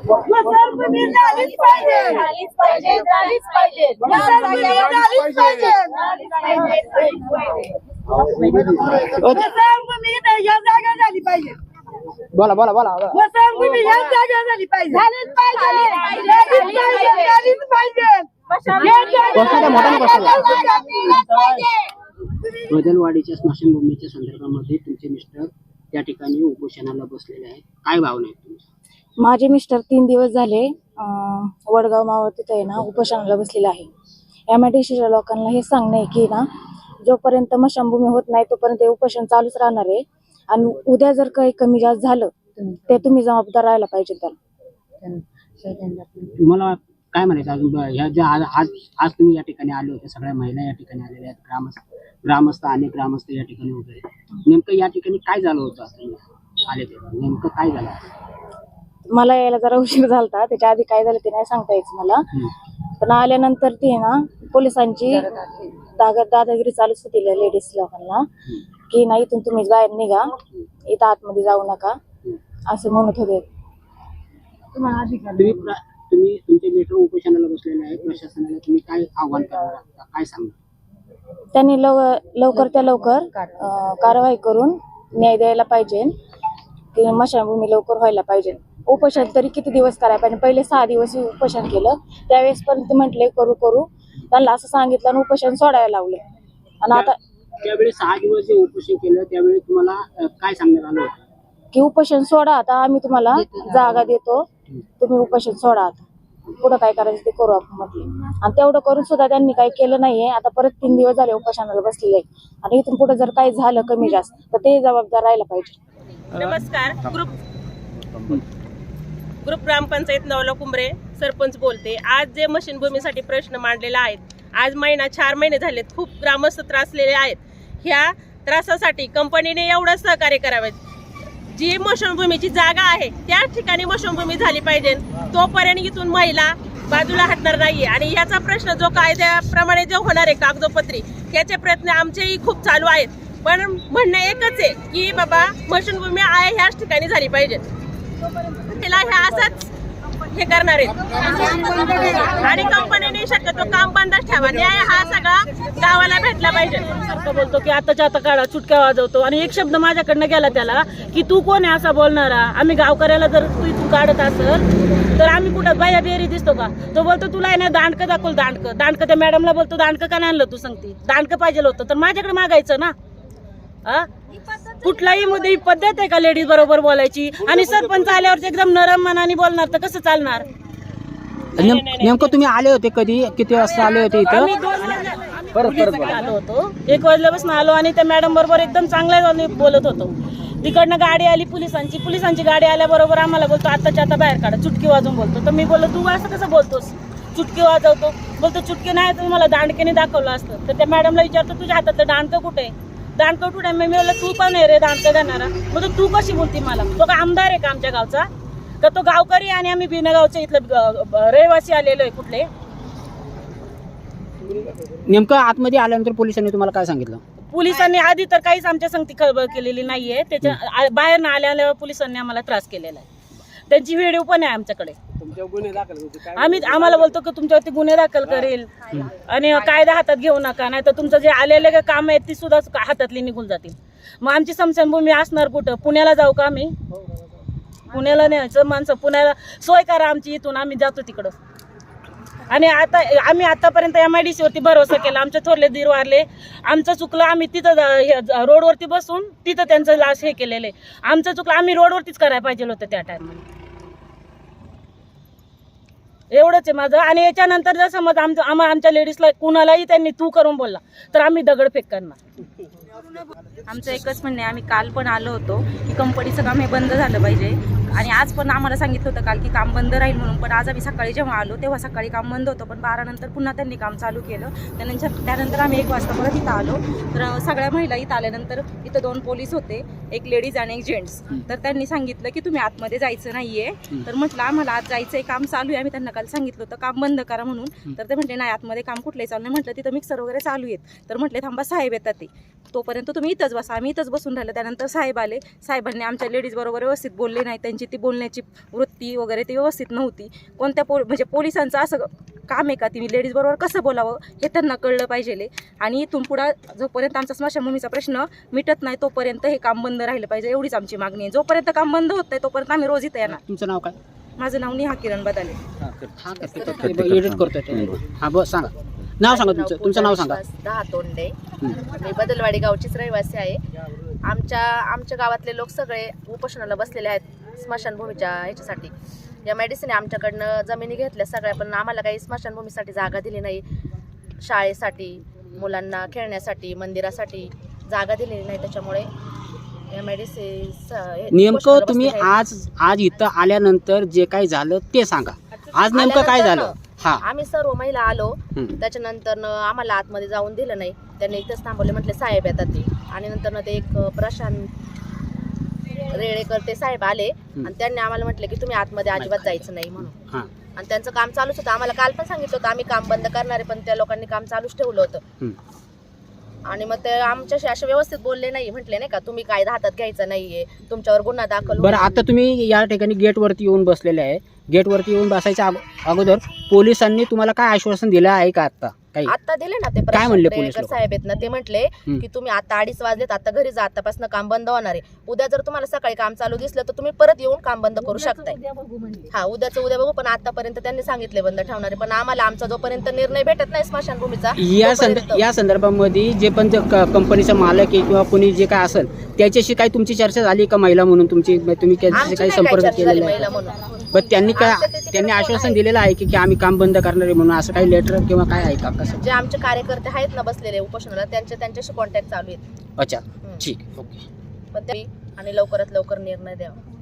स्मशानभूमी झालीच पाहिजे, झालीच पाहिजे, झालीच पाहिजे, स्मशानभूमी झालीच पाहिजे, स्मशानभूमी या जागा झाली पाहिजे. बोला बोला बोला स्मशानभूमी या जागा झाली पाहिजे, झालीच पाहिजे, झालीच पाहिजे, बदलवाडीच्या स्मशानभूमीच्या संदर्भामध्ये तुमचे मिस्टर त्या ठिकाणी उपोषणाला बसलेले आहेत. काय भावना आहेत तुमच्या? माझे मिस्टर 3 दिवस झाले वडगाव मावळ तिथे आहे ना उपोषणाला बसलेले आहे. MIDCच्या लोकांना हे सांगणं आहे की ना जोपर्यंत स्मशानभूमी होत नाही तोपर्यंत हे उपोषण चालूच राहणार आहे आणि उद्या जर काही कमी जास्त झालं ते तुम्ही जबाबदार राहायला पाहिजे. तुम्हाला काय म्हणायचं अजून ह्या ज्या आज तुम्ही या ठिकाणी आले होते, सगळ्या महिला या ठिकाणी आलेल्या आहेत, ग्रामस्थ अनेक ग्रामस्थ या ठिकाणी होते, नेमकं या ठिकाणी काय झालं होतं? आले ते नेमकं काय झालं? मला यायला जरा उशीर झाला, त्याच्या आधी काय झालं ते नाही सांगता यायचं मला. पण आल्यानंतर ती ना पोलिसांची दादागिरी चालूच होती लेडीज लोकांना की नाही इथून तुम्ही बाहेर निघा, इथं आतमध्ये जाऊ नका असं म्हणत होते. तुम्ही तुमचे लेटर उपोषणाला बसलेले आहे, प्रशासनाला तुम्ही काय आव्हान करणार, काय सांगणार? त्यांनी लवकर त्या लवकर कारवाई करून न्याय द्यायला पाहिजे की स्मशानभूमी लवकर व्हायला पाहिजे. उपोषण तरी किती दिवस करायला पाहिजे? पहिले 6 दिवस उपोषण केलं, त्यावेळेस पण ते म्हटले करू करू, त्यांना असं सांगितलं आणि उपोषण सोडायला लावलं. आणि आता त्यावेळी 6 दिवस जे उपोषण केलं त्यावेळी तुम्हाला काय सांगण्यात आलं होतं? की उपोषण सोडा, आता आम्ही तुम्हाला जागा देतो, तुम्ही उपोषण सोडा, आता पुढं काय करायचं ते करू आपण म्हटले. आणि तेवढं करून सुद्धा त्यांनी काही केलं नाहीये. आता परत 3 दिवस झाले उपोषणाला बसलेले आणि इथून पुढे जर काही झालं कमी जास्त तर ते जबाबदार राहायला पाहिजे. नमस्कार, ग्रुप ग्रामपंचायत नवला कुंभरे सरपंच बोलते. आज जे स्मशानभूमीसाठी प्रश्न मांडलेला आहेत, आज 4 महिने झालेत, खूप ग्रामस्थ त्रासलेले आहेत. ह्या त्रासासाठी कंपनीने एवढं सहकार्य करावे. जी स्मशानभूमीची जागा आहे त्या ठिकाणी स्मशानभूमी झाली पाहिजे, तोपर्यंत इथून महिला बाजूला हटणार नाहीये. आणि याचा प्रश्न जो कायद्याप्रमाणे जो होणार आहे कागदोपत्री, याचे प्रयत्न आमचेही खूप चालू आहेत. पण म्हणणं एकच आहे की बाबा स्मशानभूमी आहे ह्याच ठिकाणी झाली पाहिजे. तिला ह्या असंच हे करणार आहेत आणि कंपनीने शक्यतो काम बंदच ठेवा. न्याय हा सगळा गावाला भेटला पाहिजे. सारखं बोलतो की आताच्या आता काळात चुटक्या वाजवतो आणि एक शब्द माझ्याकडनं गेला त्याला की तू कोण आहे असा बोलणारा? आम्ही गावकऱ्याला जर तू इथून काढत असेल तर आम्ही कुठं बाया बेरी दिसतो का? तो बोलतो तुला आहे ना दांडकं दाखवलं, दांडकं त्या मॅडमला बोलतो दांडकं का नाही आणलं तू? सांगते दांडकं पाहिजे होतं तर माझ्याकडे मागायचं ना. कुठलाही मुद्दे ही पद्धत आहे का लेडीज बरोबर बोलायची? आणि सरपंच आल्यावर एकदम नरम मनाने बोलणार तर कसं चालणार? नेमकं तुम्ही आले होते कधी, किती वाजता आले होते इथं? आम्ही 2 वाजता आलो होतो, 1 वाजल्यापासून आलो आणि त्या मॅडम बरोबर एकदम चांगल्या बोलत होतो. तिकडनं गाडी आली पोलिसांची गाडी आल्याबरोबर आम्हाला बोलतो आताच्या आता बाहेर काढा, चुटकी वाजवून बोलतो. तर मी बोललो तू असं कसं बोलतोस, चुटकी वाजवतो? बोलतो चुटकी नाही तर मला दांडकेने दाखवलं असतं. तर त्या मॅडमला विचारतो तुझ्या हातातलं दांडकं कुठे आहे? दांडकं कुठे? मी बोललो तू पण आहे रे दांडकं देणारा. बोलतो तू कशी बोलती मला? तो का आमदार आहे का आमच्या गावचा? का तो गावकरी आणि आम्ही बिनगावचे इथलं रहिवासी आलेलो आहे कुठले? नेमकं आतमध्ये आल्यानंतर पोलिसांनी तुम्हाला काय सांगितलं? पोलिसांनी आधी तर काहीच आमच्या संगती खबर केलेली नाहीये. त्याच्या बाहेर न आल्यावर पोलिसांनी आम्हाला त्रास केलेला आहे. त्यांची व्हिडिओ पण आहे आमच्याकडे. आम्हाला बोलतो की तुमच्यावरती गुन्हे दाखल करेल आणि कायदा हातात घेऊ नका, नाही तर तुमचं जे आलेले काम आहेत ती सुद्धा हातातली निघून जातील. मग आमची स्मशानभूमी असणार कुठं? पुण्याला जाऊ का आम्ही? पुण्याला न्यायचं माणसं, पुण्याला सोय करा आमची, इथून आम्ही जातो तिकडं. आणि आता आम्ही आतापर्यंत MIDC वरती भरोसा केला. आमचे थोरले दीर वारले, आमचं चुकलं, आम्ही तिथं रोडवरती बसून तिथं त्यांचं लाश हे केलेलं आहे. आमचं चुकलं, आम्ही रोडवरतीच करायला पाहिजे होतं त्या टायमाला. एवढंच आहे माझं. आणि याच्यानंतर जर समज आमच्या लेडीजला कुणालाही त्यांनी तू करून बोलला तर आम्ही दगडफेक करणार. आमचं एकच म्हणणे, आम्ही काल पण आलो होतो की कंपनीचं काम हे बंद झालं पाहिजे आणि आज पण आम्हाला सांगितलं होतं काल की काम बंद राहील म्हणून. पण आज आम्ही सकाळी जेव्हा आलो तेव्हा सकाळी काम बंद होतं, पण 12 नंतर पुन्हा त्यांनी काम चालू केलं. त्यानंतर आम्ही 1 वाजता परत इथं आलो. तर सगळ्या महिला इथं आल्यानंतर इथं 2 पोलीस होते, एक लेडीज आणि एक जेंट्स. तर त्यांनी सांगितलं की तुम्ही आतमध्ये जायचं नाहीये. तर म्हटलं आम्हाला आज जायचंय, काम चालू आहे. आम्ही त्यांना काल सांगितलं होतं काम बंद करा म्हणून. तर ते म्हटले नाही आतमध्ये काम कुठलंही चालू नाही. म्हटलं तिथं मिक्सर वगैरे चालू आहेत. तर म्हटले थांबा साहेब येतात ते. तो तोपर्यंत तुम्ही इथंच बसा. आम्ही इथंच बसून राहिलं. त्यानंतर साहेब आले. साहेबांनी आमच्या लेडीज बरोबर व्यवस्थित बोलले नाही. त्यांची ती बोलण्याची वृत्ती वगैरे ती व्यवस्थित नव्हती. कोणत्या म्हणजे पोलिसांचं असं काम आहे का ती लेडीज बरोबर कसं बोलावं हे त्यांना कळलं पाहिजे. आणि इथून पुढं जोपर्यंत आमचा स्मशानभूमीचा प्रश्न मिटत नाही तोपर्यंत हे काम बंद राहिलं पाहिजे, एवढीच आमची मागणी आहे. जोपर्यंत काम बंद होत नाही तोपर्यंत आम्ही रोज इथं येणार. तुमचं नाव काय? माझं नाव नेहा किरण बदाले. एडिट करतोय. हा बस सांगा नाव सांगा तुमचं नाव सांगा. दहा तोंडे. मी बदलवाडी गावचीच रहिवासी आहे. आमच्या गावातले लोक सगळे उपोषणाला बसलेले आहेत स्मशानभूमीच्या ह्याच्यासाठी. MIDC ने आमच्याकडनं जमिनी घेतल्या सगळ्या, पण आम्हाला काही स्मशानभूमीसाठी जागा दिली नाही. शाळेसाठी, मुलांना खेळण्यासाठी, मंदिरासाठी जागा दिलेली नाही. त्याच्यामुळे MIDC नेमकं तुम्ही आज इथं आल्यानंतर जे काही झालं ते सांगा. आज नेमकं काय झालं? हा, आम्ही सर्व महिला आलो. त्याच्यानंतर आम्हाला आतमध्ये जाऊन दिलं नाही. त्यांनी इथंच थांबवले. म्हटले साहेब येतात ते. आणि नंतर ते एक प्रशांत रेळेकर ते साहेब आले आणि त्यांनी आम्हाला म्हटले की तुम्ही आतमध्ये अजिबात जायचं नाही म्हणून. आणि त्यांचं काम चालूच होतं. आम्हाला काल पण सांगितलं होतं आम्ही काम बंद करणार आहे, पण त्या लोकांनी काम चालूच ठेवलं होतं. आणि मग ते आमच्याशी असे व्यवस्थित बोलले नाही. म्हटले नाही का तुम्ही कायदा हातात घ्यायचा नाहीये, तुमच्यावर गुन्हा दाखल. बरं, आता तुम्ही या ठिकाणी गेटवरती येऊन बसलेले आहे. गेटवरती येऊन बसायच्या अगोदर पोलिसांनी तुम्हाला काय आश्वासन दिलं आहे का? आता दिले ना ते काय म्हणले पोलीस साहेब आहेत ना, ते म्हटले की तुम्ही आता 2:30 वाजलेत, आता घरी जा, आतापासून काम बंद होणार आहे. उद्या जर तुम्हाला सकाळी काम चालू दिसलं तर तुम्ही परत येऊन काम बंद करू शकताय. हा, उद्याचं उद्या बघू. पण आतापर्यंत त्यांनी सांगितले बंद ठेवणारे. पण आम्हाला आमचा जोपर्यंत निर्णय भेटत नाही स्मशानभूमीचा या संदर्भामध्ये जे पण कंपनीचा मालक आहे किंवा कोणी जे काय असेल त्याच्याशी काही तुमची चर्चा झाली का? महिला म्हणून तुम्ही काही संपर्क केलेला आहे? पण त्यांनी आश्वासन दिलेलं आहे की आम्ही काम बंद करणार आहे म्हणून, असं काही लेटर किंवा काय आहे का? कसं जे आमचे कार्यकर्ते आहेत ना बसलेले उपोषणाला त्यांच्याशी कॉन्टॅक्ट चालू आहेत. अच्छा, ठीक, ओके. पण आणि लवकरात लवकर निर्णय द्यावा.